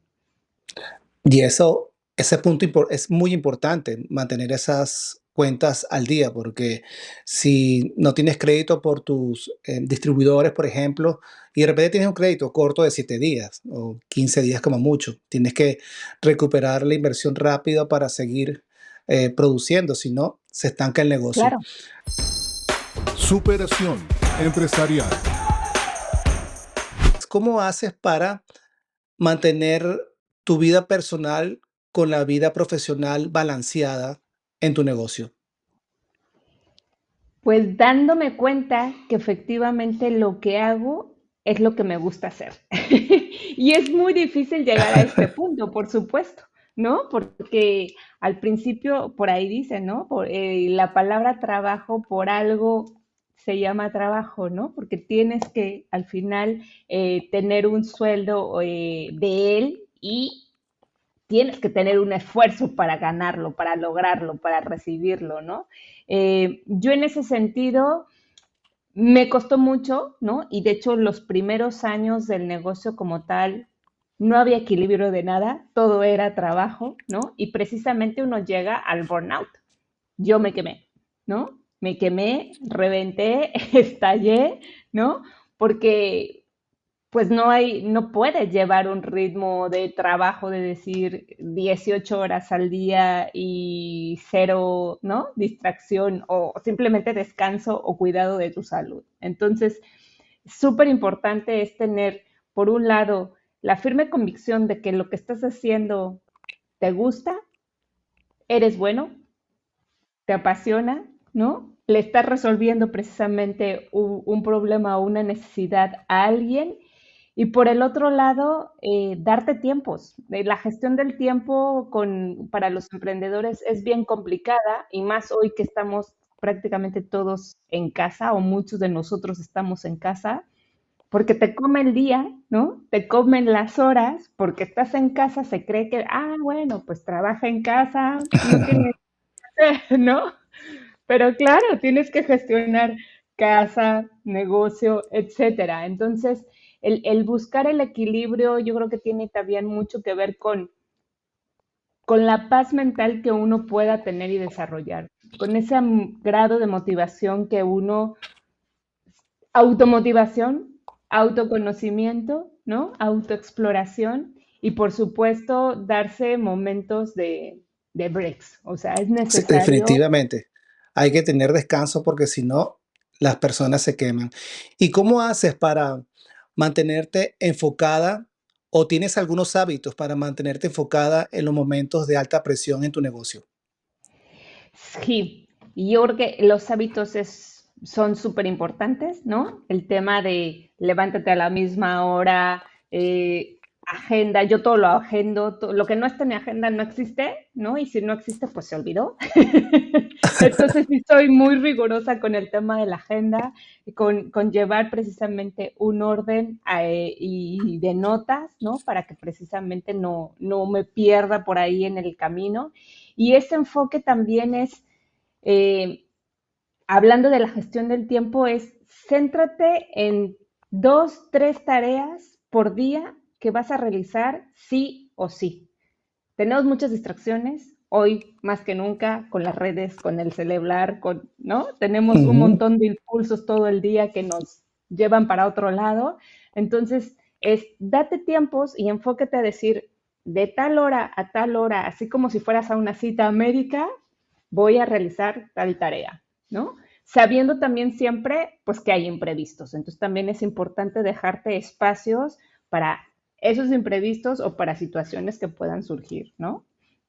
Y eso, ese punto es muy importante, mantener esas cuentas al día, porque si no tienes crédito por tus distribuidores, por ejemplo, y de repente tienes un crédito corto de 7 días o 15 días como mucho, tienes que recuperar la inversión rápida para seguir produciendo, si no, se estanca el negocio. Claro. Superación empresarial. ¿Cómo haces para mantener tu vida personal con la vida profesional balanceada en tu negocio? Pues dándome cuenta que efectivamente lo que hago es lo que me gusta hacer. Y es muy difícil llegar a este punto, por supuesto, ¿no? Porque al principio, por ahí dice, ¿no? La palabra trabajo por algo se llama trabajo, ¿no? Porque tienes que al final tener un sueldo de él y tienes que tener un esfuerzo para ganarlo, para lograrlo, para recibirlo, ¿no? Yo en ese sentido me costó mucho, ¿no? Y de hecho los primeros años del negocio como tal, no había equilibrio de nada, todo era trabajo, ¿no? Y precisamente uno llega al burnout. Yo me quemé, ¿no? Me quemé, reventé, estallé, ¿no? Porque pues no puedes llevar un ritmo de trabajo de decir 18 horas al día y cero, ¿no? Distracción o simplemente descanso o cuidado de tu salud. Entonces, súper importante es tener, por un lado, la firme convicción de que lo que estás haciendo te gusta, eres bueno, te apasiona, ¿no? Le estás resolviendo precisamente un problema o una necesidad a alguien. Y por el otro lado, darte tiempos. La gestión del tiempo para los emprendedores es bien complicada y más hoy que estamos prácticamente todos en casa o muchos de nosotros estamos en casa, porque te come el día, ¿no? Te comen las horas, porque estás en casa, se cree que, bueno, pues trabaja en casa, no tiene, ¿no? Pero claro, tienes que gestionar casa, negocio, etcétera. Entonces, el buscar el equilibrio, yo creo que tiene también mucho que ver con la paz mental que uno pueda tener y desarrollar, con ese grado de motivación que uno, automotivación, autoconocimiento, ¿no? Autoexploración y por supuesto darse momentos de breaks. O sea, es Sí, necesario. definitivamente. Hay que tener descanso porque si no, las personas se queman. ¿Y cómo haces para mantenerte enfocada o tienes algunos hábitos para mantenerte enfocada en los momentos de alta presión en tu negocio? Sí, y yo creo que los hábitos son súper importantes, ¿no? El tema de levántate a la misma hora, agenda, yo todo lo agendo, lo que no está en mi agenda no existe, ¿no? Y si no existe, pues se olvidó. Entonces sí soy muy rigurosa con el tema de la agenda, con llevar precisamente un orden y de notas, ¿no? Para que precisamente no me pierda por ahí en el camino. Y ese enfoque también es, eh, hablando de la gestión del tiempo, es céntrate en 2, 3 tareas por día que vas a realizar sí o sí. Tenemos muchas distracciones, hoy más que nunca, con las redes, con el celular, ¿no? Tenemos un Ujú. montón de impulsos todo el día que nos llevan para otro lado. Entonces, date tiempos y enfócate a decir, de tal hora a tal hora, así como si fueras a una cita médica, voy a realizar tal tarea, ¿no? Sabiendo también siempre, pues, que hay imprevistos. Entonces, también es importante dejarte espacios para esos imprevistos o para situaciones que puedan surgir, ¿no?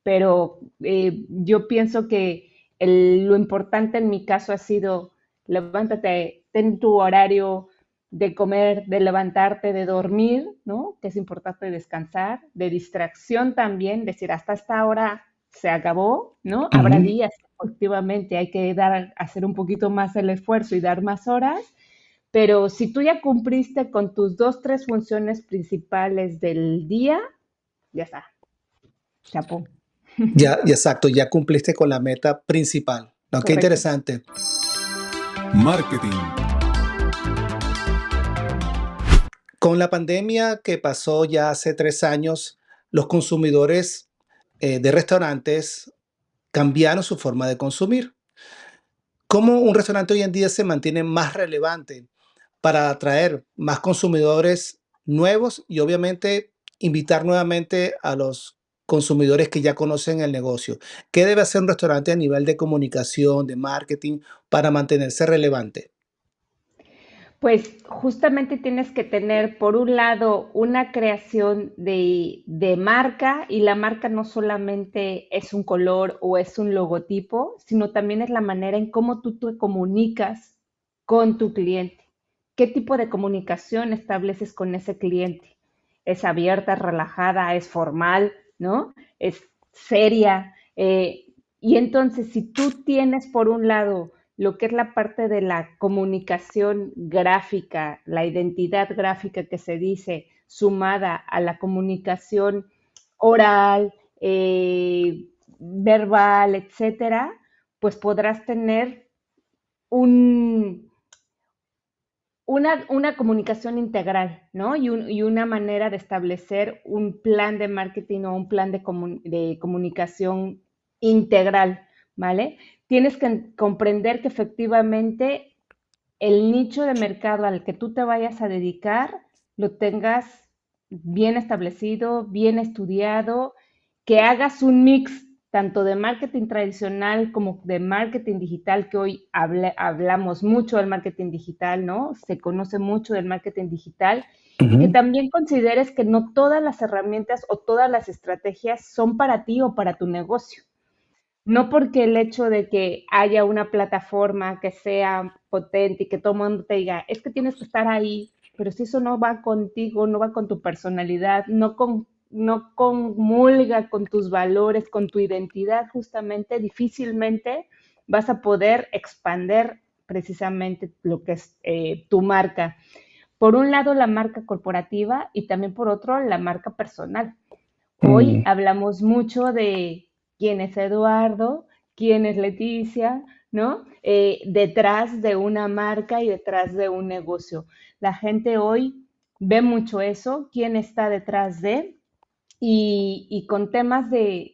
pero yo pienso que lo importante en mi caso ha sido levántate, ten tu horario de comer, de levantarte, de dormir, ¿no? Que es importante descansar, de distracción también, decir hasta esta hora se acabó, ¿no? Habrá Ujú. días que efectivamente hay que hacer un poquito más el esfuerzo y dar más horas, pero si tú ya cumpliste con tus dos, tres funciones principales del día, ya está, chapó. Ya, y exacto, ya cumpliste con la meta principal. ¿No? Qué Correcto. interesante. Marketing. Con la pandemia que pasó ya hace 3 años, los consumidores de restaurantes cambiaron su forma de consumir. ¿Cómo un restaurante hoy en día se mantiene más relevante para atraer más consumidores nuevos y obviamente invitar nuevamente a los consumidores que ya conocen el negocio? ¿Qué debe hacer un restaurante a nivel de comunicación, de marketing, para mantenerse relevante? Pues justamente tienes que tener, por un lado, una creación de marca, y la marca no solamente es un color o es un logotipo, sino también es la manera en cómo tú te comunicas con tu cliente. ¿Qué tipo de comunicación estableces con ese cliente? ¿Es abierta, es relajada, es formal, ¿no? ¿Es seria? Y entonces, si tú tienes, por un lado, lo que es la parte de la comunicación gráfica, la identidad gráfica que se dice, sumada a la comunicación oral, verbal, etcétera, pues podrás tener un, una comunicación integral, ¿no? Y una manera de establecer un plan de marketing o un plan de comunicación integral, ¿vale? Tienes que comprender que efectivamente el nicho de mercado al que tú te vayas a dedicar lo tengas bien establecido, bien estudiado, que hagas un mix tanto de marketing tradicional como de marketing digital, que hoy hablamos mucho del marketing digital, ¿no? Se conoce mucho del marketing digital, y que Ujú. también consideres que no todas las herramientas o todas las estrategias son para ti o para tu negocio. No porque el hecho de que haya una plataforma que sea potente y que todo el mundo te diga, es que tienes que estar ahí, pero si eso no va contigo, no va con tu personalidad, no comulga con tus valores, con tu identidad, justamente, difícilmente vas a poder expander precisamente lo que es tu marca. Por un lado, la marca corporativa, y también por otro, la marca personal. Hoy Mm. hablamos mucho de quién es Eduardo, quién es Leticia, ¿no? Detrás de una marca y detrás de un negocio. La gente hoy ve mucho eso, quién está detrás de, y con temas de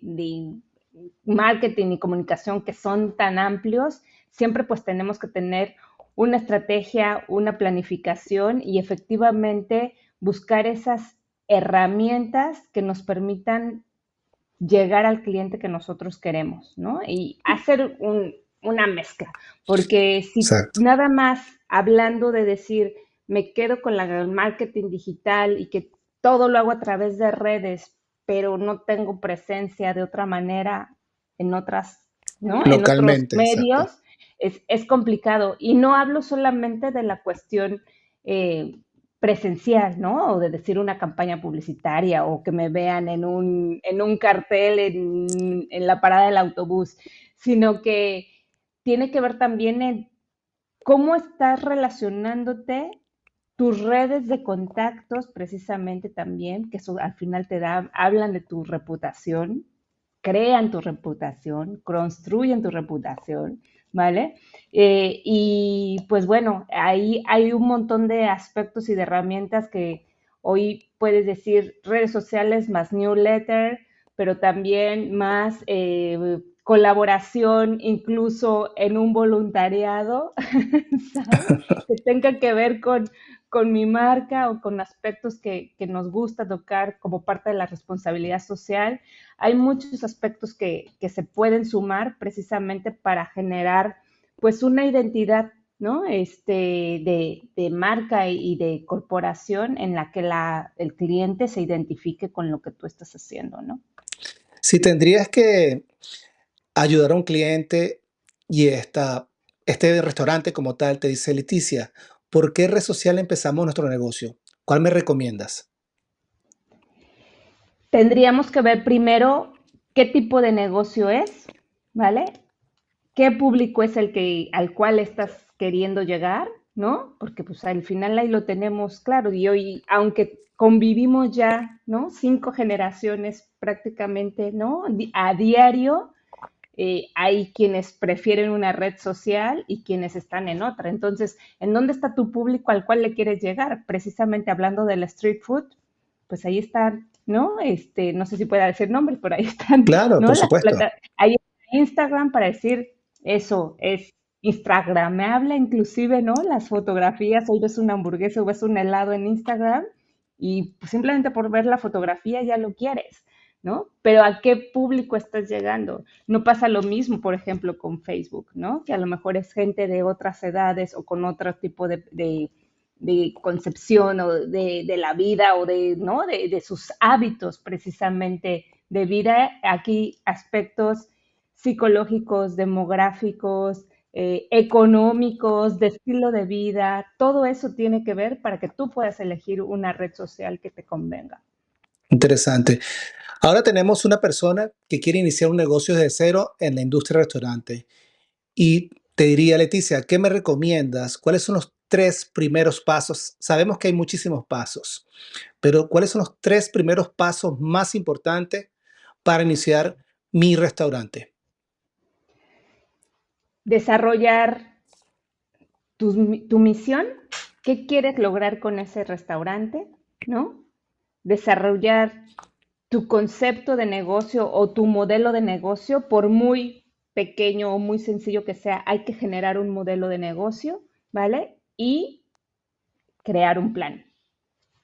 marketing y comunicación que son tan amplios, siempre pues tenemos que tener una estrategia, una planificación y efectivamente buscar esas herramientas que nos permitan llegar al cliente que nosotros queremos, ¿no? Y hacer una mezcla, porque si Exacto. nada más hablando de decir, me quedo con el marketing digital y que todo lo hago a través de redes, pero no tengo presencia de otra manera en otras, ¿no? En otros Localmente, exacto. medios, es complicado. Y no hablo solamente de la cuestión eh, presencial, ¿no? O de decir una campaña publicitaria o que me vean en un cartel en la parada del autobús, sino que tiene que ver también en cómo estás relacionándote, tus redes de contactos precisamente también, que eso al final hablan de tu reputación, crean tu reputación, construyen tu reputación, ¿vale? Y pues bueno, ahí hay un montón de aspectos y de herramientas que hoy puedes decir redes sociales más newsletter, pero también más colaboración, incluso en un voluntariado, ¿sabes? Que tenga que ver con mi marca o con aspectos que nos gusta tocar como parte de la responsabilidad social. Hay muchos aspectos que se pueden sumar precisamente para generar pues una identidad, ¿no? De marca y de corporación en la que el cliente se identifique con lo que tú estás haciendo, ¿no? Si tendrías que ayudar a un cliente y este restaurante como tal te dice, Leticia, ¿por qué red social empezamos nuestro negocio? ¿Cuál me recomiendas? Tendríamos que ver primero qué tipo de negocio es, ¿vale? ¿Qué público es al cual estás queriendo llegar? ¿No? Porque pues al final ahí lo tenemos claro y hoy, aunque convivimos ya, ¿no? 5 generaciones prácticamente, ¿no? A diario, hay quienes prefieren una red social y quienes están en otra. Entonces, ¿en dónde está tu público al cual le quieres llegar? Precisamente hablando del street food, pues ahí están, ¿no? No sé si pueda decir nombres, pero ahí están, Claro, ¿no? por supuesto. Ahí está Instagram para decir eso, es instagramable inclusive, ¿no? Las fotografías, hoy ves una hamburguesa o ves un helado en Instagram y pues, simplemente por ver la fotografía ya lo quieres, ¿no? Pero ¿a qué público estás llegando? No pasa lo mismo, por ejemplo, con Facebook, ¿no? Que a lo mejor es gente de otras edades o con otro tipo de concepción o de la vida o ¿no? De sus hábitos precisamente de vida. Aquí aspectos psicológicos, demográficos, económicos, de estilo de vida, todo eso tiene que ver para que tú puedas elegir una red social que te convenga. Interesante. Ahora tenemos una persona que quiere iniciar un negocio desde cero en la industria del restaurante. Y te diría, Leticia, ¿qué me recomiendas? ¿Cuáles son los 3 primeros pasos? Sabemos que hay muchísimos pasos, pero ¿cuáles son los 3 primeros pasos más importantes para iniciar mi restaurante? Desarrollar tu misión, qué quieres lograr con ese restaurante, ¿no? Desarrollar tu concepto de negocio o tu modelo de negocio, por muy pequeño o muy sencillo que sea, hay que generar un modelo de negocio, ¿vale? Y crear un plan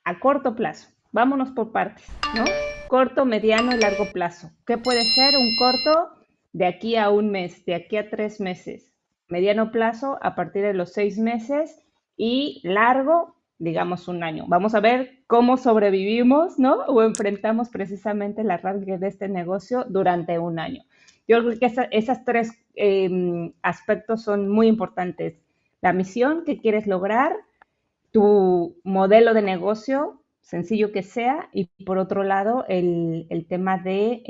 a corto plazo. Vámonos por partes, ¿no? Corto, mediano y largo plazo. ¿Qué puede ser un corto? De aquí a un mes, de aquí a 3 meses. Mediano plazo a partir de los 6 meses y largo, digamos, un año. Vamos a ver cómo sobrevivimos, ¿no? O enfrentamos precisamente el arranque de este negocio durante un año. Yo creo que esas 3 aspectos son muy importantes. La misión que quieres lograr, tu modelo de negocio, sencillo que sea, y por otro lado, el tema de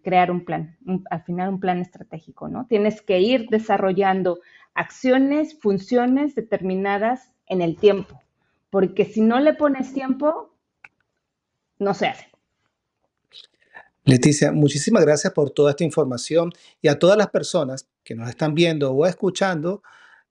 crear un plan, al final un plan estratégico, ¿no? Tienes que ir desarrollando acciones, funciones determinadas en el tiempo, porque si no le pones tiempo, no se hace. Leticia, muchísimas gracias por toda esta información y a todas las personas que nos están viendo o escuchando.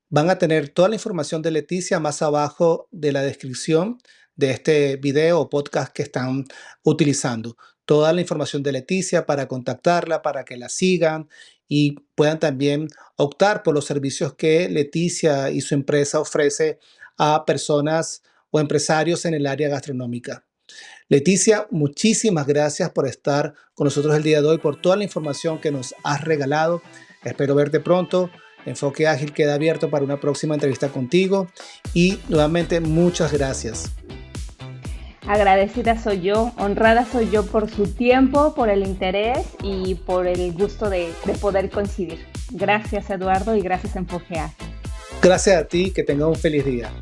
Van a tener toda la información de Leticia más abajo de la descripción de este video o podcast que están utilizando. Toda la información de Leticia para contactarla, para que la sigan y puedan también optar por los servicios que Leticia y su empresa ofrece a personas o empresarios en el área gastronómica. Leticia, muchísimas gracias por estar con nosotros el día de hoy, por toda la información que nos has regalado. Espero verte pronto. Enfoque Ágil queda abierto para una próxima entrevista contigo y nuevamente muchas gracias. Agradecida soy yo, honrada soy yo por su tiempo, por el interés y por el gusto de poder coincidir. Gracias, Eduardo, y gracias, Enfoque Ágil. Gracias a ti, que tengas un feliz día.